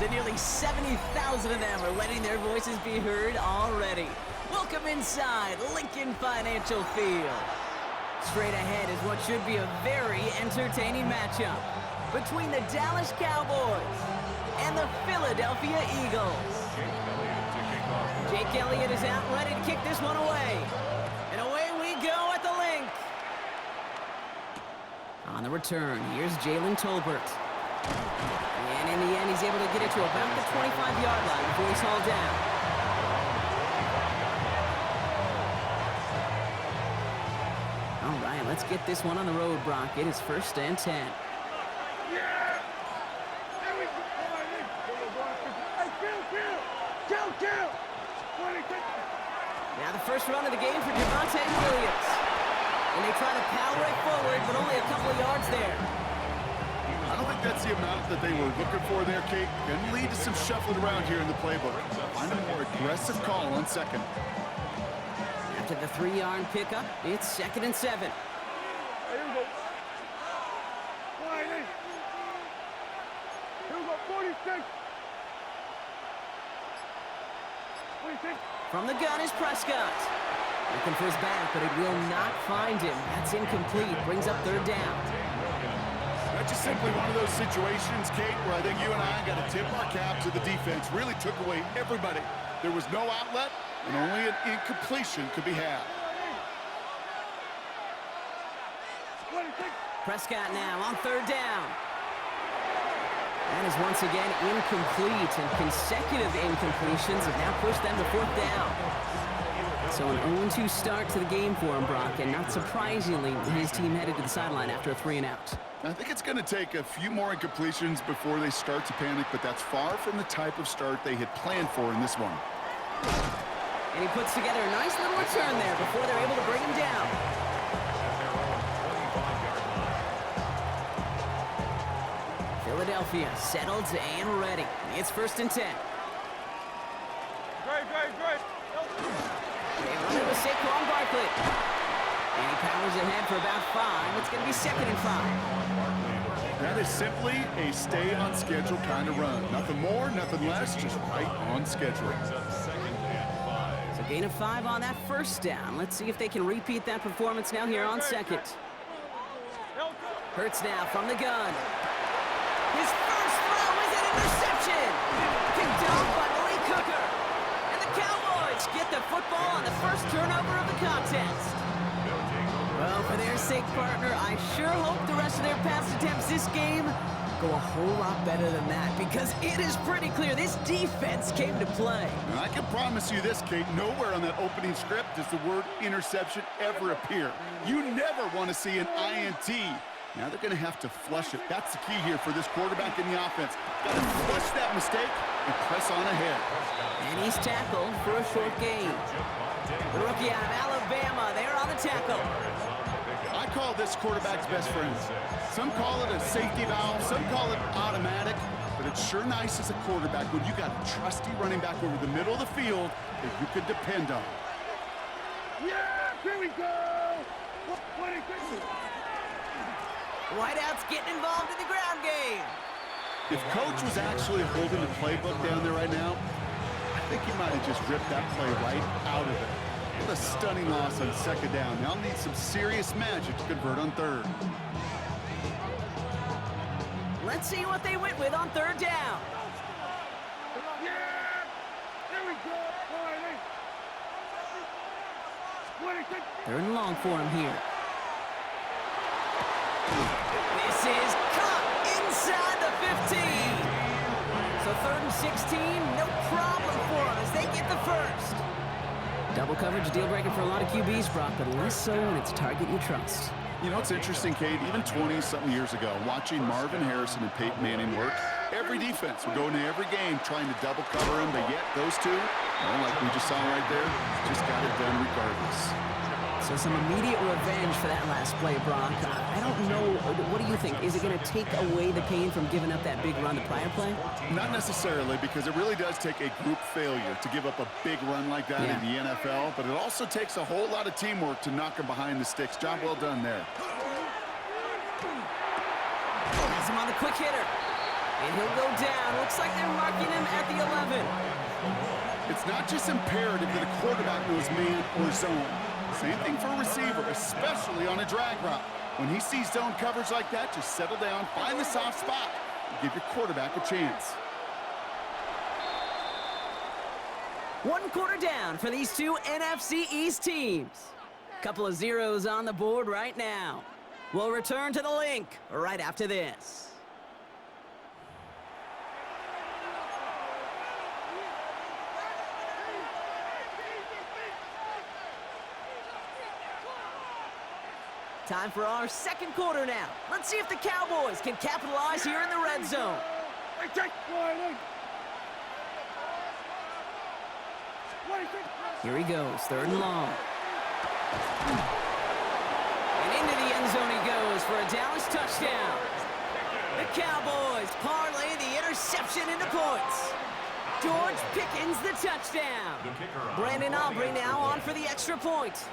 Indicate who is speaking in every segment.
Speaker 1: and nearly 70,000 of them are letting their voices be heard already. Welcome inside Lincoln Financial Field. Straight ahead is what should be a very entertaining matchup between the Dallas Cowboys and the Philadelphia Eagles. Jake Elliott is out ready to kick this one away. And away we go at the link. On the return, here's Jalen Tolbert. And in the end, he's able to get it to about the 25-yard line before he's hauled down. All right, let's get this one on the road, Brock. It is 1st and 10. Now the first run of the game for Javonte Williams. And they try to power it forward, but only a couple of yards there.
Speaker 2: I don't think that's the amount that they were looking for there, Kate. Can lead to some shuffling around here in the playbook. Find a more aggressive call on second.
Speaker 1: After the 3-yard pickup, it's 2nd and 7.
Speaker 3: Here we go. Here we go, 46. 46.
Speaker 1: From the gun is Prescott. Looking for his back, but it will not find him. That's incomplete. Brings up 3rd down.
Speaker 2: That's just simply one of those situations, Kate, where I think you and I got to tip our cap to the defense. Really took away everybody. There was no outlet, and only an incompletion could be had.
Speaker 1: Prescott now on 3rd down. That is once again incomplete, and consecutive incompletions have now pushed them to 4th down. So an 0-2 start to the game for him, Brock, and not surprisingly, his team headed to the sideline after a 3-and-out.
Speaker 2: I think it's going to take a few more incompletions before they start to panic, but that's far from the type of start they had planned for in this one.
Speaker 1: And he puts together a nice little return there before they're able to bring him down. Philadelphia settled and ready. It's 1st and 10.
Speaker 3: Great.
Speaker 1: They run it with Saquon Barkley. And he powers ahead for about 5. It's going to be 2nd and 5.
Speaker 2: That is simply a stay on schedule kind of run. Nothing more, nothing less, just right on schedule.
Speaker 1: So gain of 5 on that 1st down. Let's see if they can repeat that performance now here on 2nd. Hurts now from the gun. His first throw is an interception. Picked off by Malik Hooker. And the Cowboys get the football on the first turnover of the contest. Well, for their sake, partner, I sure hope the rest of their pass attempts this game go a whole lot better than that, because it is pretty clear this defense came to play.
Speaker 2: And I can promise you this, Kate, nowhere on that opening script does the word interception ever appear. You never want to see an INT. Now they're going to have to flush it. That's the key here for this quarterback in the offense. Got to flush that mistake and press on ahead.
Speaker 1: And he's tackled for a short gain. The rookie out of Alabama, they're on the tackle.
Speaker 2: I call this quarterback's best friend. Some call it a safety valve, some call it automatic, but it's sure nice as a quarterback when you got a trusty running back over the middle of the field that you can depend on.
Speaker 3: Yeah, here we go. 26.
Speaker 1: Whiteout's getting involved in the ground game.
Speaker 2: If Coach was actually holding the playbook down there right now, I think he might have just ripped that play right out of it. What a stunning loss on 2nd down. Now need some serious magic to convert on 3rd.
Speaker 1: Let's see what they went with on 3rd down.
Speaker 3: Yeah, here we go. 26.
Speaker 1: 3rd and long for him here. This is caught inside the 15. So 3rd and 16, no problem for them as they get the first. Double coverage, deal breaker for a lot of QBs, Brock, but less so when it's a target you trust.
Speaker 2: You know, it's interesting, Kate, even 20-something years ago, watching Marvin Harrison and Peyton Manning work, every defense would go into every game trying to double cover him, but yet those two, well, like we just saw right there, just got it done regardless.
Speaker 1: So some immediate revenge for that last play, Brock. I don't know. What do you think? Is it going to take away the pain from giving up that big run the prior play?
Speaker 2: Not necessarily, because it really does take a group failure to give up a big run like that in the NFL, but it also takes a whole lot of teamwork to knock him behind the sticks. Job well done there.
Speaker 1: Has him on the quick hitter. And he'll go down. Looks like they're marking the 11.
Speaker 2: It's not just imperative that a quarterback knows man or zone. Same thing for a receiver, especially on a drag route. When he sees zone coverage like that, just settle down, find the soft spot, and give your quarterback a chance.
Speaker 1: 1 quarter down for these two NFC East teams. Couple of zeros on the board right now. We'll return to the link right after this. Time for our second quarter now. Let's see if the Cowboys can capitalize here in the red zone. Here he goes, 3rd and long. And into the end zone he goes for a Dallas touchdown. The Cowboys parlay the interception into points. George Pickens the touchdown. Brandon Aubrey now on for the extra point.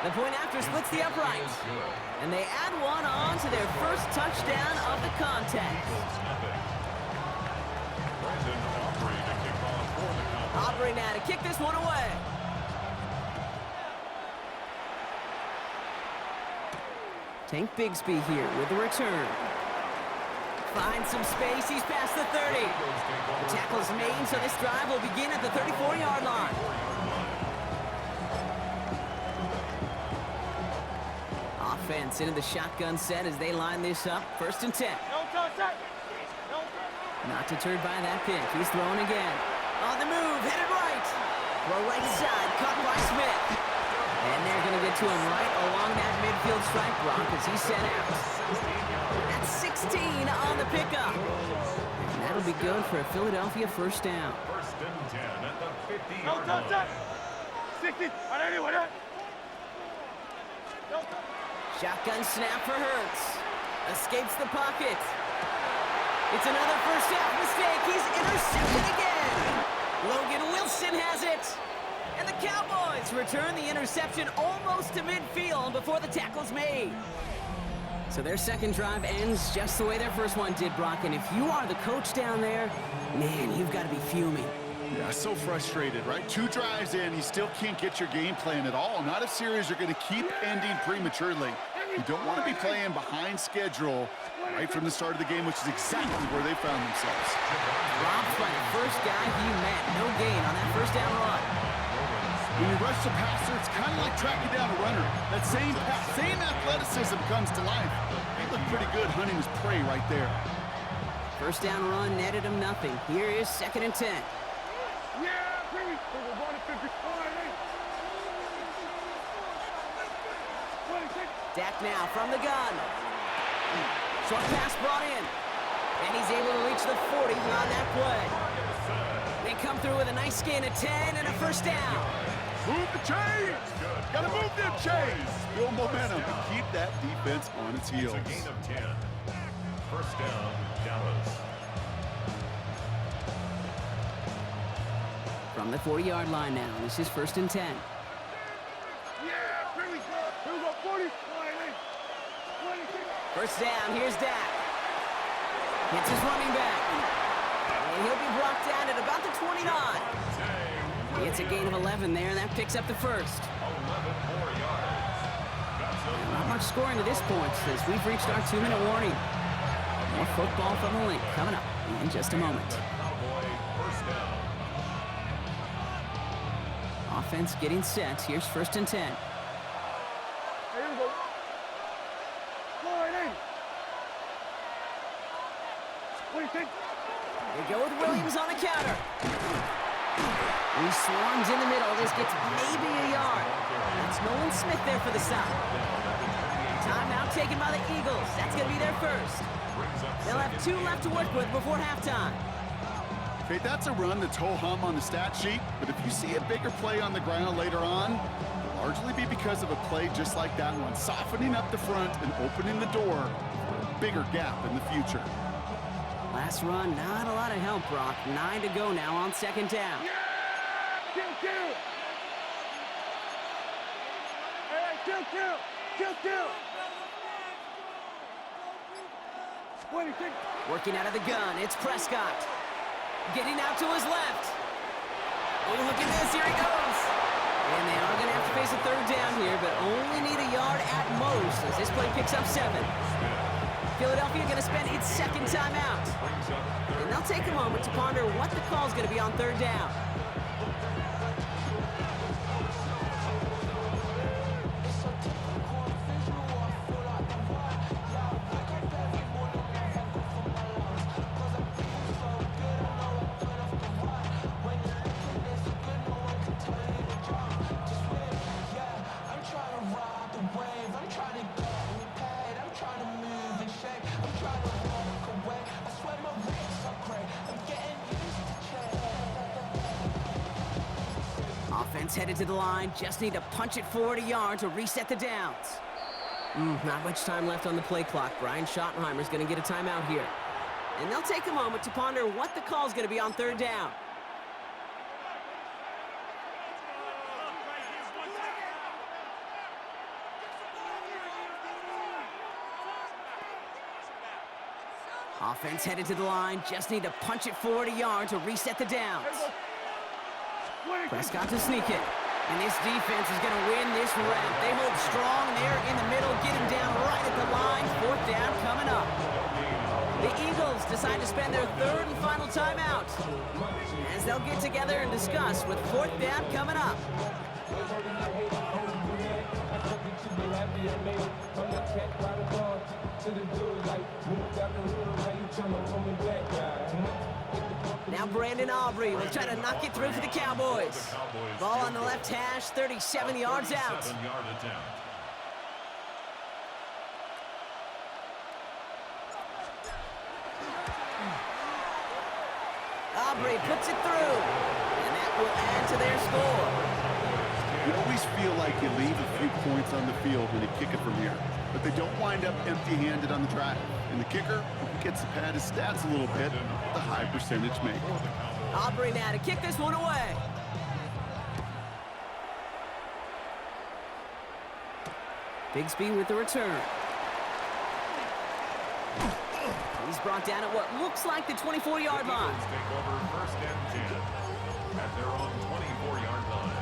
Speaker 1: The point after splits the upright. And they add one on to their first touchdown of the contest. Aubrey now to kick this one away. Tank Bigsby here with the return. Finds some space, he's past the 30. The tackle's made, so this drive will begin at the 34-yard line. Offense into the shotgun set as they line this up. 1st and 10. Not deterred by that pick. He's throwing again. On the move, headed right. Throw right side, caught by Smith. And they're going to get to him right along that midfield strike block as he's sent out. That's 16 on the pickup. And that'll be good for a Philadelphia 1st down.
Speaker 4: 1st and 10 at the 50-yard line.
Speaker 1: Shotgun snap for Hurts. Escapes the pocket. It's another first half mistake. He's intercepted again. Logan Wilson has it. And the Cowboys return the interception almost to midfield before the tackle's made. So their second drive ends just the way their first one did, Brock. And if you are the coach down there, man, you've got to be fuming.
Speaker 2: Yeah, so frustrated, right? 2 drives in, you still can't get your game plan at all. Not a series you're going to keep ending prematurely. You don't want to be playing behind schedule right from the start of the game, which is exactly where they found themselves.
Speaker 1: Dropped by the first guy he met. No gain on that 1st down run.
Speaker 2: When you rush the passer, it's kind of like tracking down a runner. That same athleticism comes to life. He looked pretty good hunting his prey right there.
Speaker 1: 1st down run netted him nothing. Here is 2nd and 10. Dak now from the gun. Short pass brought in. And he's able to reach the 40 on that play. They come through with a nice gain of 10 and a 1st down.
Speaker 2: Move the chains! Gotta move them chains! Build momentum and keep that defense on its heels.
Speaker 4: It's a gain of 10. 1st down, Dallas.
Speaker 1: From the 40-yard line now, this is 1st and 10.
Speaker 3: Here we go, 40.
Speaker 1: 1st down, here's Dak. Hits his running back. And he'll be brought down at about the 29. It's a gain of 11 there, and that picks up the 1st.
Speaker 4: 11 more yards.
Speaker 1: Not much scoring to this point as we've reached our 2-minute warning. More football from the link coming up in just a moment.
Speaker 4: Cowboy 1st down.
Speaker 1: Offense getting set. Here's 1st and 10.
Speaker 3: Here we go. What do you think?
Speaker 1: They go with Williams on the counter. He swarms in the middle. This gets maybe a yard. That's Nolan Smith there for the stop. Timeout taken by the Eagles. That's going to be their 1st. They'll have 2 left to work with before halftime.
Speaker 2: Okay, that's a run that's ho-hum on the stat sheet, but if you see a bigger play on the ground later on, it'll largely be because of a play just like that one, softening up the front and opening the door for a bigger gap in the future.
Speaker 1: Last run, not a lot of help, Brock. 9 to go now on 2nd down.
Speaker 3: Kill. Hey, kill. 26.
Speaker 1: Working out of the gun, it's Prescott. Getting out to his left. Oh, look at this, here he goes. And they are going to have to face a third down here, but only need a yard at most as this play picks up 7. Philadelphia going to spend its second timeout. And they'll take a moment to ponder what the call is going to be on third down. Offense headed to the line, just need to punch it forward a yard to reset the downs. Not much time left on the play clock. Brian Schottenheimer's going to get a timeout here. And they'll take a moment to ponder what the call's going to be on third down. Offense headed to the line, just need to punch it forward a yard to reset the downs. Prescott to sneak it. And this defense is going to win this round. They hold strong there in the middle, get him down right at the line. Fourth down coming up. The Eagles decide to spend their third and final timeout as they'll get together and discuss with fourth down coming up. Now Brandon Aubrey will try to knock it through for the Cowboys. Ball on the left hash, 37 yards out. Aubrey puts it through, and that will add to their score.
Speaker 2: You always feel like you leave a few points on the field when you kick it from here, but they don't wind up empty-handed on the drive. And the kicker gets to pad his stats a little bit, the high percentage make.
Speaker 1: Aubrey now to kick this one away. Bigsby with the return. He's brought down at what looks like the 24-yard line.
Speaker 4: Take over first and 10 at their own 24-yard line.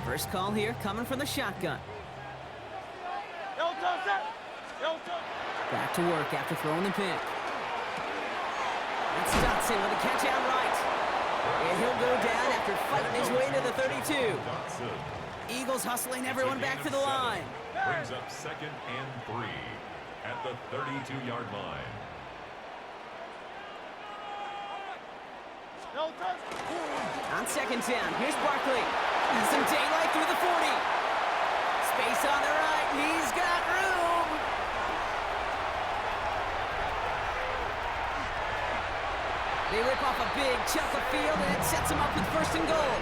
Speaker 1: First call here coming from the shotgun. Back to work after throwing the pick. That's Dotson with a catch out right. And he'll go down after fighting his way into the 32. Eagles hustling everyone back to the line.
Speaker 4: Brings up second and 3 at the 32-yard line.
Speaker 1: On second down, here's Barkley. Some daylight through the 40. Space on the right, he's got room. They rip off a big chunk of field, and it sets him up with first and goal.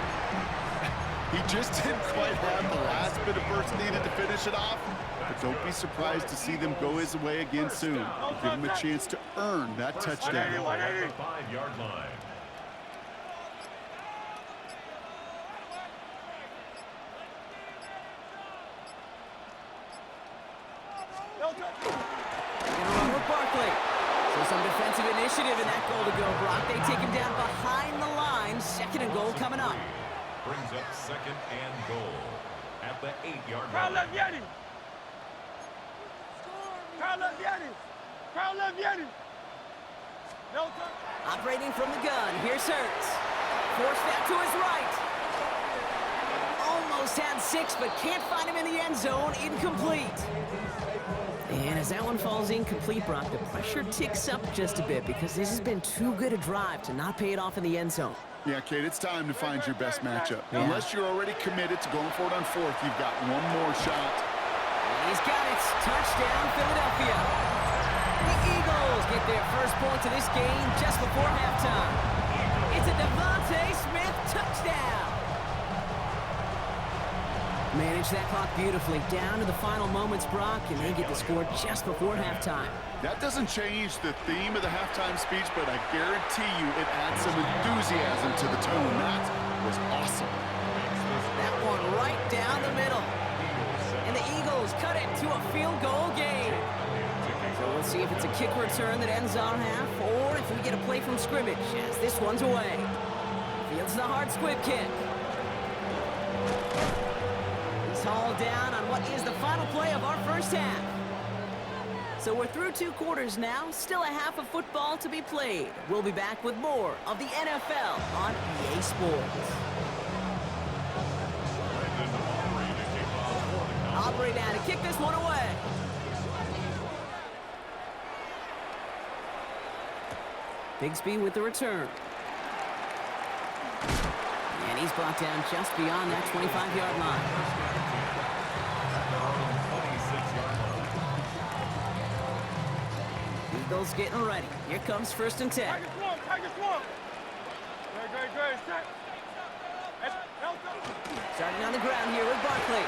Speaker 2: He just didn't quite have the last bit of burst needed to finish it off, but don't be surprised to see them go his way again soon. Give him a chance to earn that touchdown.
Speaker 4: At the 5-yard line.
Speaker 1: And with Barkley. So some defensive initiative in that goal to go, Brock. They take him down behind the line. Second and goal coming up.
Speaker 4: Brings up second and goal at the 8-yard line.
Speaker 1: Operating from the gun, here's Hurts. Forced that to his right. Almost had 6, but can't find him in the end zone. Incomplete. And as that one falls incomplete, Brock, the pressure ticks up just a bit because this has been too good a drive to not pay it off in the end zone.
Speaker 2: Yeah, Kate, it's time to find your best matchup. Yeah. Unless you're already committed to going for it on fourth, you've got one more shot.
Speaker 1: And he's got it. Touchdown, Philadelphia. The Eagles get their first points of this game just before halftime. It's a Devontae Smith touchdown. Manage that clock beautifully down to the final moments, Brock, and they get the score just before halftime.
Speaker 2: That doesn't change the theme of the halftime speech, but I guarantee you it adds some enthusiasm to the tone. That was awesome.
Speaker 1: That one right down the middle. And the Eagles cut it to a field goal game. see if it's a kick return that ends our half, or if we get a play from scrimmage, as this one's away. Fields the hard squib kick. He's hauled down on what is the final play of our first half. So we're through 2 quarters now, still a half of football to be played. We'll be back with more of the NFL on EA Sports. Aubrey now to kick this one away. Bigsby with the return. And he's brought down just beyond that 25-yard line. Eagles getting ready. Here comes 1st and 10.
Speaker 3: Tiger swamp. Great. Set.
Speaker 1: Starting on the ground here with Barkley.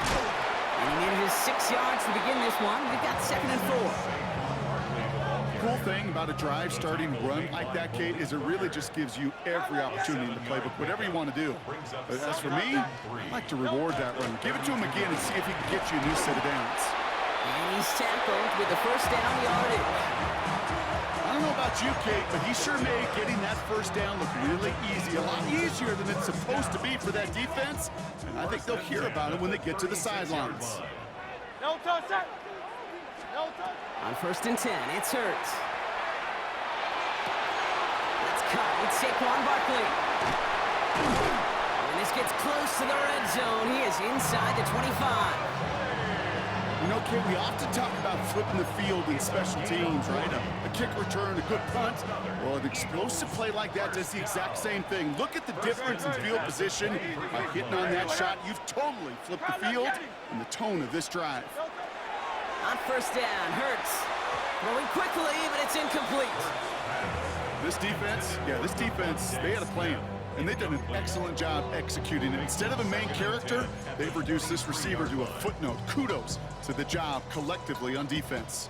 Speaker 1: And he needed his 6 yards to begin this one. We've got 2nd and 4.
Speaker 2: Cool thing about a drive starting run like that, Kate, is it really just gives you every opportunity in the playbook, whatever you want to do. But as for me, I'd like to reward that run. Give it to him again and see if he can get you a new set of downs.
Speaker 1: And he's tackled with the 1st down yardage.
Speaker 2: I don't know about you, Kate, but he sure made getting that 1st down look really easy. A lot easier than it's supposed to be for that defense. And I think they'll hear about it when they get to the sidelines.
Speaker 3: No touch.
Speaker 1: On 1st and 10, it's Hurts. Let's cut. It's Saquon Barkley. And this gets close to the red zone. He is inside the 25.
Speaker 2: You know, Kate, we often talk about flipping the field in special teams, right? A kick return, a good punt. Well, an explosive play like that does the exact same thing. Look at the difference in field position. By hitting on that shot, you've totally flipped the field and the tone of this drive.
Speaker 1: On 1st down, Hurts throwing quickly, but it's incomplete.
Speaker 2: This defense, they had a plan, and they've done an excellent job executing it. Instead of a main character, they've reduced this receiver to a footnote. Kudos to the job collectively on defense.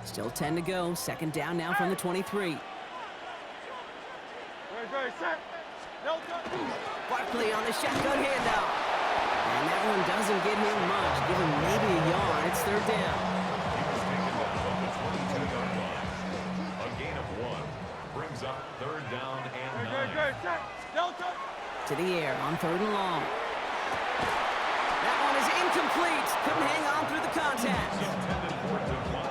Speaker 1: Still 10 to go. 2nd down now from the 23.
Speaker 3: Great. Set. No touch.
Speaker 1: Barkley on the shotgun handoff. And that one doesn't get him much. Give him maybe a yard. It's 3rd down.
Speaker 4: Brings up 3rd down and 9.
Speaker 3: Great. Set. No touch.
Speaker 1: To the air on 3rd and long. That one is incomplete. Couldn't hang on through the contact.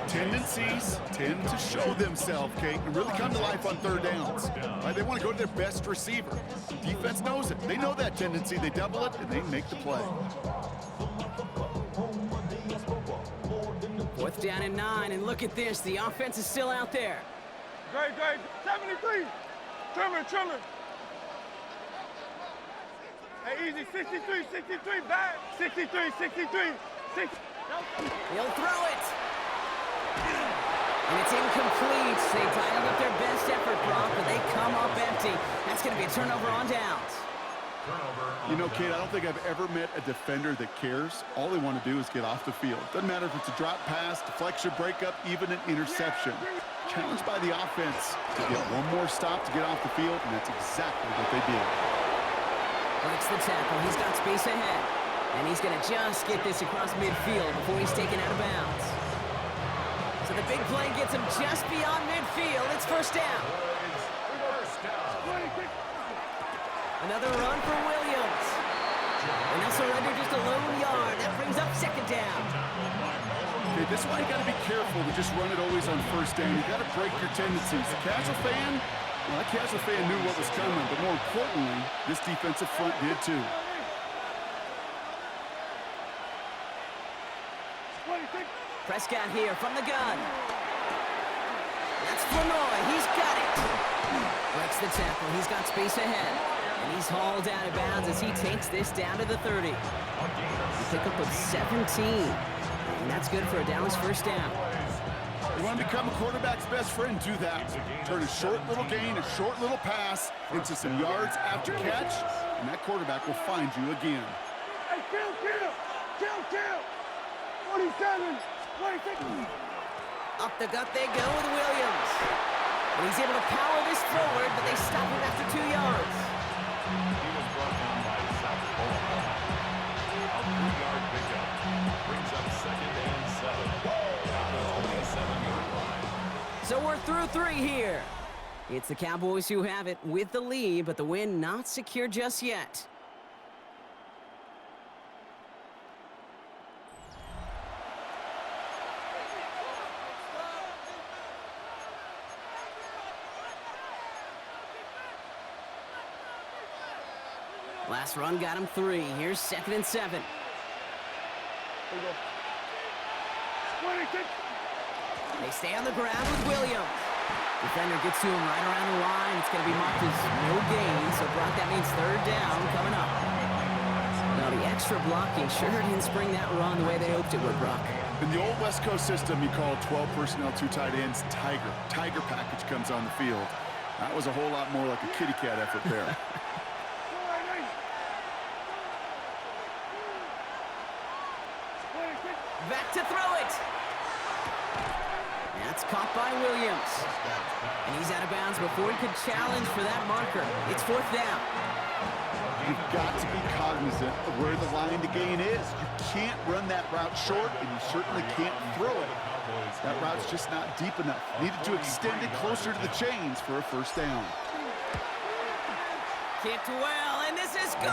Speaker 2: Tendencies tend to show themselves, Kate, and really come to life on 3rd downs. Right? They want to go to their best receiver. Defense knows it. They know that tendency. They double it, and they make the play.
Speaker 1: 4th down and 9, and look at this. The offense is still out there.
Speaker 3: Great. 73. Trimmer. Hey, easy. 63. Back. 63. 6.
Speaker 1: He'll throw it. And it's incomplete. They dialed up their best effort, Brock, but they come up empty. That's going to be a turnover on downs.
Speaker 2: You know, Kate, I don't think I've ever met a defender that cares. All they want to do is get off the field. Doesn't matter if it's a drop pass, deflection, breakup, even an interception. Challenged by the offense to get one more stop to get off the field, and that's exactly what they did.
Speaker 1: Breaks the tackle. He's got space ahead. And he's going to just get this across midfield before he's taken out of bounds. So the big play gets him just beyond midfield. It's 1st down. Another run for Williams. And they'll surrender just a lone yard. That brings up 2nd down.
Speaker 2: Okay, this is why you got to be careful to just run it always on 1st down. You got to break your tendencies. The casual fan, well, that casual fan knew what was coming, but more importantly, this defensive front did too.
Speaker 1: Prescott here from the gun. That's Flournoy. He's got it. Breaks the tackle. He's got space ahead. And he's hauled out of bounds as he takes this down to the 30. A pickup of 17. And that's good for a Dallas 1st down.
Speaker 2: You want to become a quarterback's best friend, do that. Turn a short little gain, a short little pass into some yards after catch, and that quarterback will find you again.
Speaker 3: Hey, kill. 47. 26.
Speaker 1: Up the gut they go with Williams. And he's able to power this forward, but they stop him after 2 yards.
Speaker 4: He was brought down by South Carolina. A 3-yard pickup brings up 2nd and 7. Down to the 27-yard line.
Speaker 1: So we're through 3 here. It's the Cowboys who have it with the lead, but the win not secure just yet. Last run got him 3. Here's 2nd and 7. They stay on the ground with Williams. Defender gets to him right around the line. It's going to be marked as no gain. So, Brock, that means 3rd down coming up. Now, the extra blocking sure didn't spring that run the way they hoped it would, Brock.
Speaker 2: In the old West Coast system, you call 12 personnel, 2 tight ends, Tiger. Tiger package comes on the field. That was a whole lot more like a kitty cat effort there.
Speaker 1: Back to throw it. That's caught by Williams. And he's out of bounds before he could challenge for that marker. It's 4th down.
Speaker 2: You've got to be cognizant of where the line to gain is. You can't run that route short, and you certainly can't throw it. That route's just not deep enough. Needed to extend it closer to the chains for a 1st down.
Speaker 1: Kicked well, and this is good!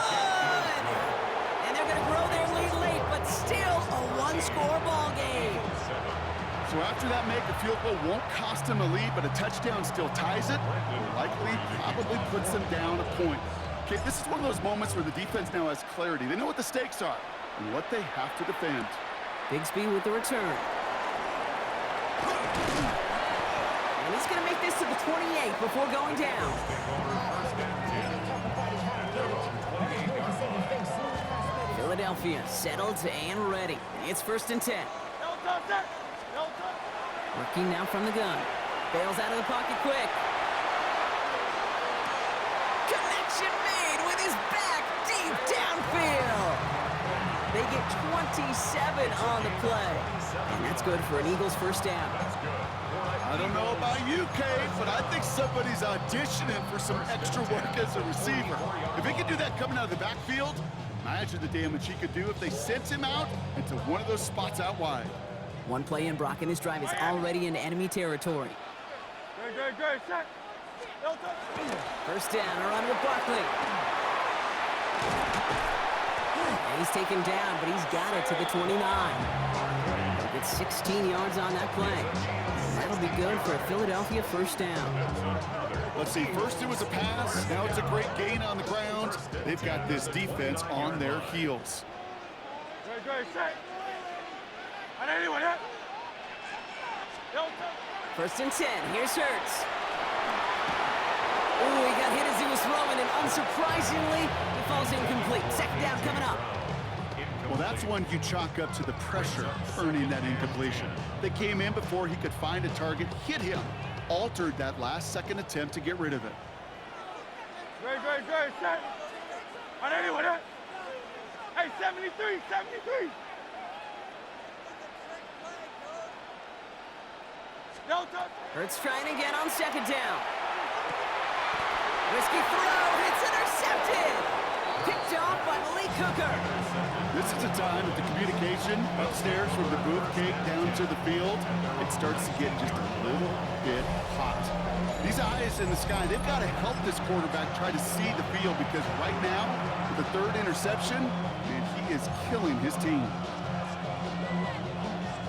Speaker 1: And they're going to grow their lead late, but still a 1-score ball game.
Speaker 2: So after that make, a field goal won't cost them a lead, but a touchdown still ties it, or likely probably puts them down a point. Okay, this is one of those moments where the defense now has clarity. They know what the stakes are and what they have to defend.
Speaker 1: Bigsby with the return. And he's going to make this to the 28 before going down. Philadelphia settled and ready. It's 1st and 10. Working now from the gun. Bails out of the pocket quick. Connection made with his back deep downfield. They get 27 on the play. And that's good for an Eagles 1st down.
Speaker 2: I don't know about you, Kate, but I think somebody's auditioning for some extra work as a receiver. If he could do that coming out of the backfield, imagine the damage he could do if they sent him out into one of those spots out wide.
Speaker 1: One play in, Brock, and his drive is already in enemy territory.
Speaker 3: Good, set.
Speaker 1: 1st down, a run with Barkley. And he's taken down, but he's got it to the 29. He'll get 16 yards on that play. That'll be good for a Philadelphia 1st down.
Speaker 2: Let's see, first it was a pass, now it's a great gain on the ground. They've got this defense on their heels.
Speaker 3: Good, set.
Speaker 1: 1st and 10, here's Hurts. Ooh, he got hit as he was throwing, and unsurprisingly, he falls incomplete. 2nd down coming up.
Speaker 2: Well, that's one you chalk up to the pressure earning that incompletion. They came in before he could find a target, hit him, altered that last-second attempt to get rid of it.
Speaker 3: Good, set. Hey, 73.
Speaker 1: Hurts trying again on 2nd down. Risky throw, it's intercepted! Picked off by Malik Hooker.
Speaker 2: This is a time that the communication upstairs from the booth cake down to the field, it starts to get just a little bit hot. These eyes in the sky, they've got to help this quarterback try to see the field, because right now, with the 3rd interception, man, he is killing his team.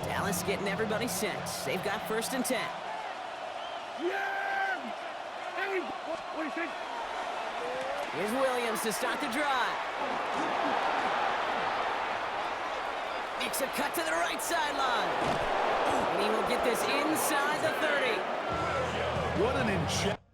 Speaker 1: Dallas getting everybody set. They've got 1st and 10.
Speaker 3: Yeah! Hey, what do you think?
Speaker 1: Here's Williams to start the drive. Makes a cut to the right sideline. And he will get this inside the 30.
Speaker 2: What an injection.